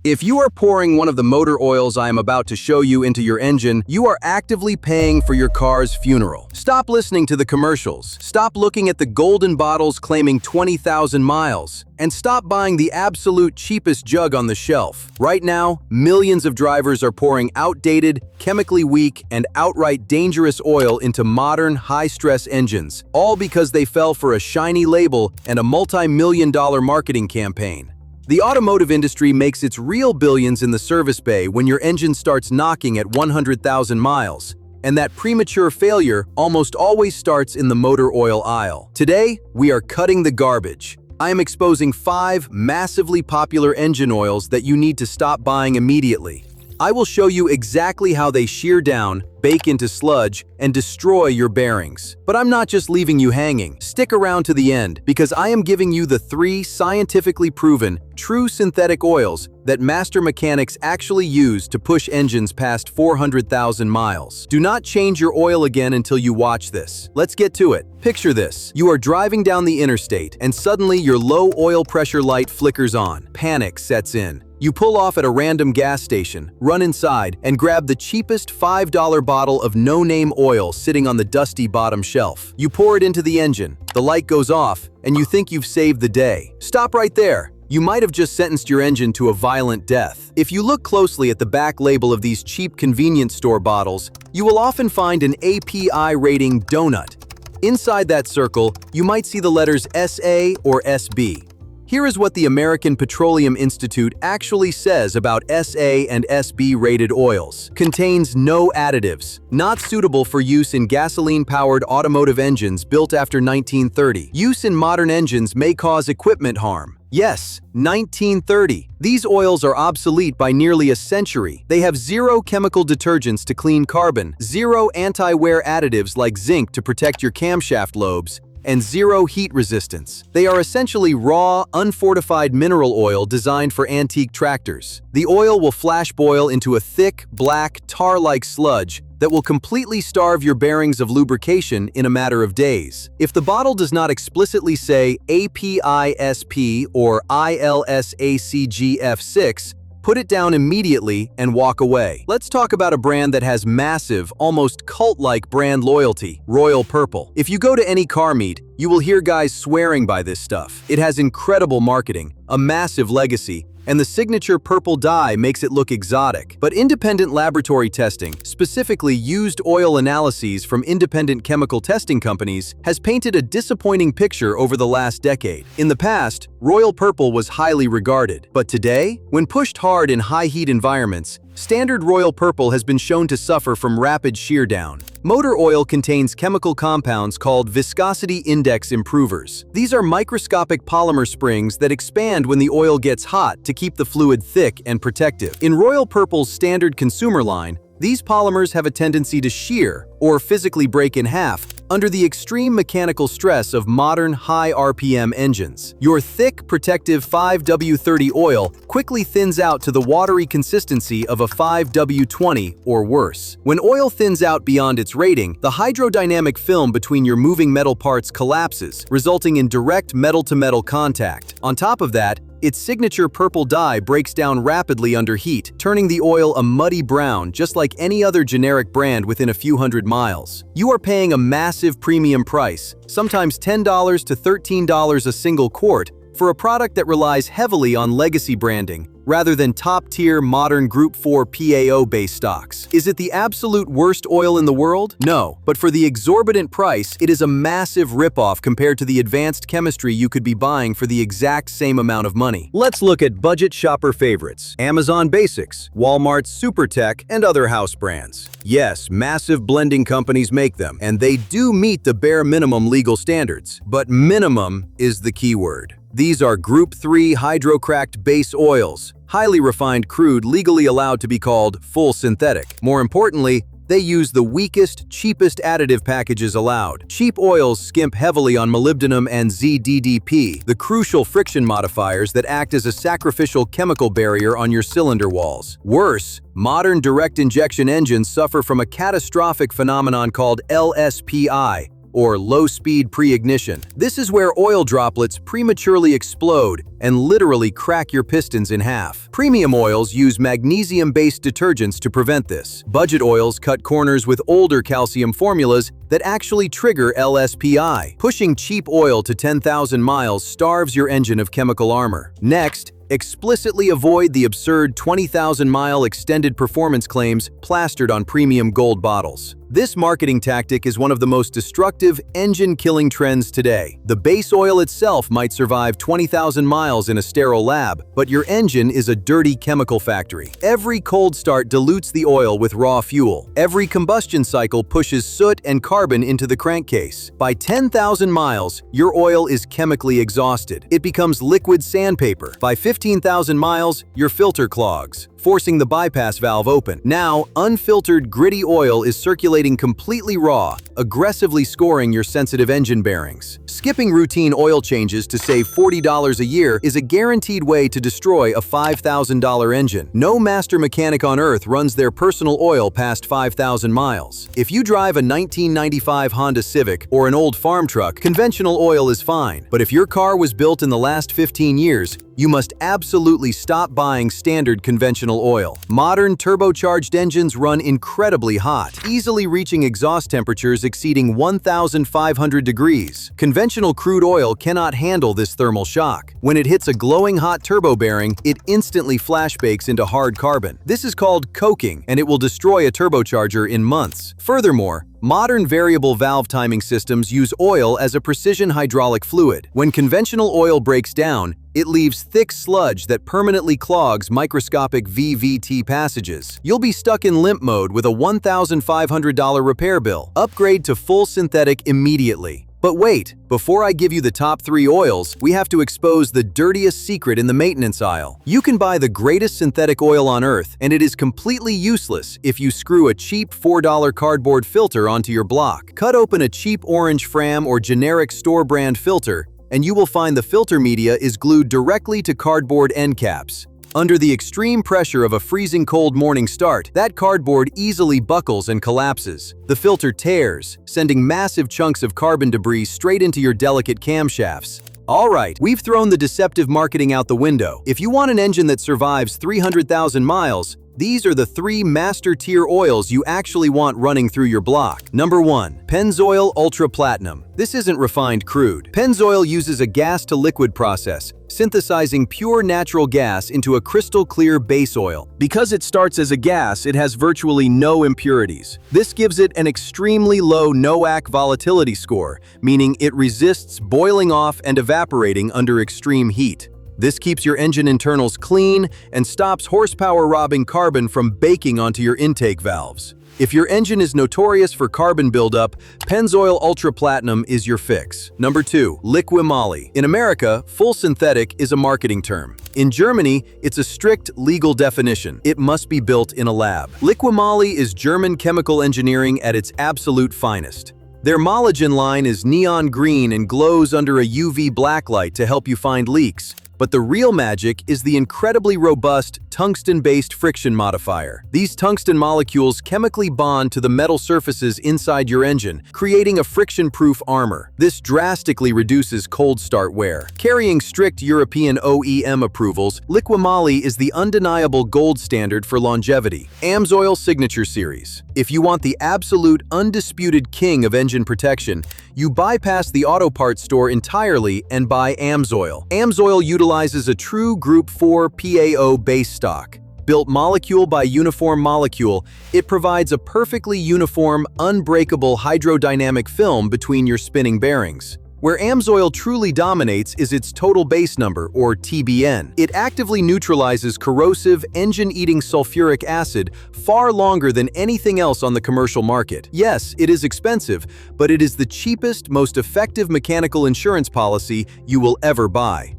If you are pouring one of the motor oils I am about to show you into your engine, you are actively paying for your car's funeral. Stop listening to the commercials. Stop looking at the golden bottles claiming 20,000 miles. And stop buying the absolute cheapest jug on the shelf. Right now, millions of drivers are pouring outdated, chemically weak, and outright dangerous oil into modern, high-stress engines, all because they fell for a shiny label and a multi-million-dollar marketing campaign. The automotive industry makes its real billions in the service bay when your engine starts knocking at 100,000 miles. And that premature failure almost always starts in the motor oil aisle. Today, we are cutting the garbage. I am exposing 5 massively popular engine oils that you need to stop buying immediately. I will show you exactly how they shear down, bake into sludge, and destroy your bearings. But I'm not just leaving you hanging. Stick around to the end, because I am giving you the 3 scientifically proven, true synthetic oils that master mechanics actually use to push engines past 400,000 miles. Do not change your oil again until you watch this. Let's get to it. Picture this. You are driving down the interstate, and suddenly your low oil pressure light flickers on. Panic sets in. You pull off at a random gas station, run inside, and grab the cheapest $5 bottle of no-name oil sitting on the dusty bottom shelf. You pour it into the engine, the light goes off, and you think you've saved the day. Stop right there. You might have just sentenced your engine to a violent death. If you look closely at the back label of these cheap convenience store bottles, you will often find an API rating donut. Inside that circle, you might see the letters SA or SB. Here is what the American Petroleum Institute actually says about SA and SB rated oils. Contains no additives. Not suitable for use in gasoline-powered automotive engines built after 1930. Use in modern engines may cause equipment harm. Yes, 1930. These oils are obsolete by nearly a century. They have 0 chemical detergents to clean carbon, 0 anti-wear additives like zinc to protect your camshaft lobes, and 0 heat resistance. They are essentially raw, unfortified mineral oil designed for antique tractors. The oil will flash boil into a thick, black, tar-like sludge that will completely starve your bearings of lubrication in a matter of days. If the bottle does not explicitly say APISP or ILSACGF6, put it down immediately and walk away. Let's talk about a brand that has massive, almost cult-like brand loyalty, Royal Purple. If you go to any car meet, you will hear guys swearing by this stuff. It has incredible marketing, a massive legacy, and the signature purple dye makes it look exotic. But independent laboratory testing, specifically used oil analyses from independent chemical testing companies, has painted a disappointing picture over the last decade. In the past, Royal Purple was highly regarded. But today, when pushed hard in high-heat environments, standard Royal Purple has been shown to suffer from rapid shear down. Motor oil contains chemical compounds called viscosity index improvers. These are microscopic polymer springs that expand when the oil gets hot to keep the fluid thick and protective. In Royal Purple's standard consumer line, these polymers have a tendency to shear, or physically break in half, under the extreme mechanical stress of modern high RPM engines. Your thick, protective 5W30 oil quickly thins out to the watery consistency of a 5W20 or worse. When oil thins out beyond its rating, the hydrodynamic film between your moving metal parts collapses, resulting in direct metal-to-metal contact. On top of that, its signature purple dye breaks down rapidly under heat, turning the oil a muddy brown just like any other generic brand within a few hundred miles. You are paying a massive premium price, sometimes $10 to $13 a single quart, for a product that relies heavily on legacy branding, rather than top-tier modern Group 4 PAO-based stocks. Is it the absolute worst oil in the world? No, but for the exorbitant price, it is a massive ripoff compared to the advanced chemistry you could be buying for the exact same amount of money. Let's look at budget shopper favorites: Amazon Basics, Walmart's SuperTech, and other house brands. Yes, massive blending companies make them, and they do meet the bare minimum legal standards. But minimum is the key word. These are Group 3 hydrocracked base oils, highly refined crude legally allowed to be called full synthetic. More importantly, they use the weakest, cheapest additive packages allowed. Cheap oils skimp heavily on molybdenum and ZDDP, the crucial friction modifiers that act as a sacrificial chemical barrier on your cylinder walls. Worse, modern direct injection engines suffer from a catastrophic phenomenon called LSPI, or low-speed pre-ignition. This is where oil droplets prematurely explode and literally crack your pistons in half. Premium oils use magnesium-based detergents to prevent this. Budget oils cut corners with older calcium formulas that actually trigger LSPI. Pushing cheap oil to 10,000 miles starves your engine of chemical armor. Next, explicitly avoid the absurd 20,000-mile extended performance claims plastered on premium gold bottles. This marketing tactic is one of the most destructive, engine-killing trends today. The base oil itself might survive 20,000 miles in a sterile lab, but your engine is a dirty chemical factory. Every cold start dilutes the oil with raw fuel. Every combustion cycle pushes soot and carbon into the crankcase. By 10,000 miles, your oil is chemically exhausted. It becomes liquid sandpaper. By 15,000 miles, your filter clogs, forcing the bypass valve open. Now, unfiltered, gritty oil is circulating completely raw, aggressively scoring your sensitive engine bearings. Skipping routine oil changes to save $40 a year is a guaranteed way to destroy a $5,000 engine. No master mechanic on earth runs their personal oil past 5,000 miles. If you drive a 1995 Honda Civic or an old farm truck, conventional oil is fine. But if your car was built in the last 15 years, you must absolutely stop buying standard conventional oil. Modern turbocharged engines run incredibly hot, easily reaching exhaust temperatures exceeding 1,500 degrees. Conventional crude oil cannot handle this thermal shock. When it hits a glowing hot turbo bearing, it instantly flashbakes into hard carbon. This is called coking, and it will destroy a turbocharger in months. Furthermore, modern variable valve timing systems use oil as a precision hydraulic fluid. When conventional oil breaks down, it leaves thick sludge that permanently clogs microscopic VVT passages. You'll be stuck in limp mode with a $1,500 repair bill. Upgrade to full synthetic immediately. But wait, before I give you the top 3 oils, we have to expose the dirtiest secret in the maintenance aisle. You can buy the greatest synthetic oil on earth, and it is completely useless if you screw a cheap $4 cardboard filter onto your block. Cut open a cheap orange Fram or generic store brand filter, and you will find the filter media is glued directly to cardboard end caps. Under the extreme pressure of a freezing cold morning start, that cardboard easily buckles and collapses. The filter tears, sending massive chunks of carbon debris straight into your delicate camshafts. Alright, we've thrown the deceptive marketing out the window. If you want an engine that survives 300,000 miles, these are the 3 master-tier oils you actually want running through your block. Number 1. Pennzoil Ultra Platinum. This isn't refined crude. Pennzoil uses a gas-to-liquid process, synthesizing pure natural gas into a crystal-clear base oil. Because it starts as a gas, it has virtually no impurities. This gives it an extremely low NOAC volatility score, meaning it resists boiling off and evaporating under extreme heat. This keeps your engine internals clean and stops horsepower-robbing carbon from baking onto your intake valves. If your engine is notorious for carbon buildup, Pennzoil Ultra Platinum is your fix. Number 2. Liqui Moly. In America, full synthetic is a marketing term. In Germany, it's a strict legal definition. It must be built in a lab. Liqui Moly is German chemical engineering at its absolute finest. Their Molygen line is neon green and glows under a UV blacklight to help you find leaks. But the real magic is the incredibly robust tungsten-based friction modifier. These tungsten molecules chemically bond to the metal surfaces inside your engine, creating a friction-proof armor. This drastically reduces cold start wear. Carrying strict European OEM approvals, Liqui Moly is the undeniable gold standard for longevity. Amsoil Signature Series. If you want the absolute, undisputed king of engine protection, you bypass the auto parts store entirely and buy Amsoil. Amsoil utilizes a true Group 4 PAO base stock. Built molecule by uniform molecule, it provides a perfectly uniform, unbreakable hydrodynamic film between your spinning bearings. Where Amsoil truly dominates is its total base number, or TBN. It actively neutralizes corrosive, engine-eating sulfuric acid far longer than anything else on the commercial market. Yes, it is expensive, but it is the cheapest, most effective mechanical insurance policy you will ever buy.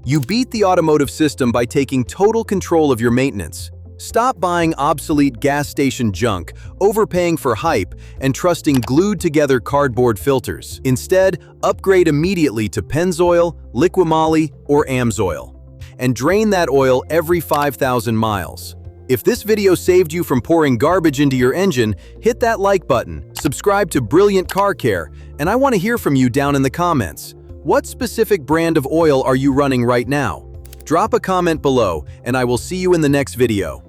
You beat the automotive system by taking total control of your maintenance. Stop buying obsolete gas station junk, overpaying for hype, and trusting glued-together cardboard filters. Instead, upgrade immediately to Pennzoil, Liqui Moly, or Amsoil, and drain that oil every 5,000 miles. If this video saved you from pouring garbage into your engine, hit that like button, Subscribe to Brilliant Car Care, and I want to hear from you down in the comments. What specific brand of oil are you running right now? Drop a comment below, and I will see you in the next video.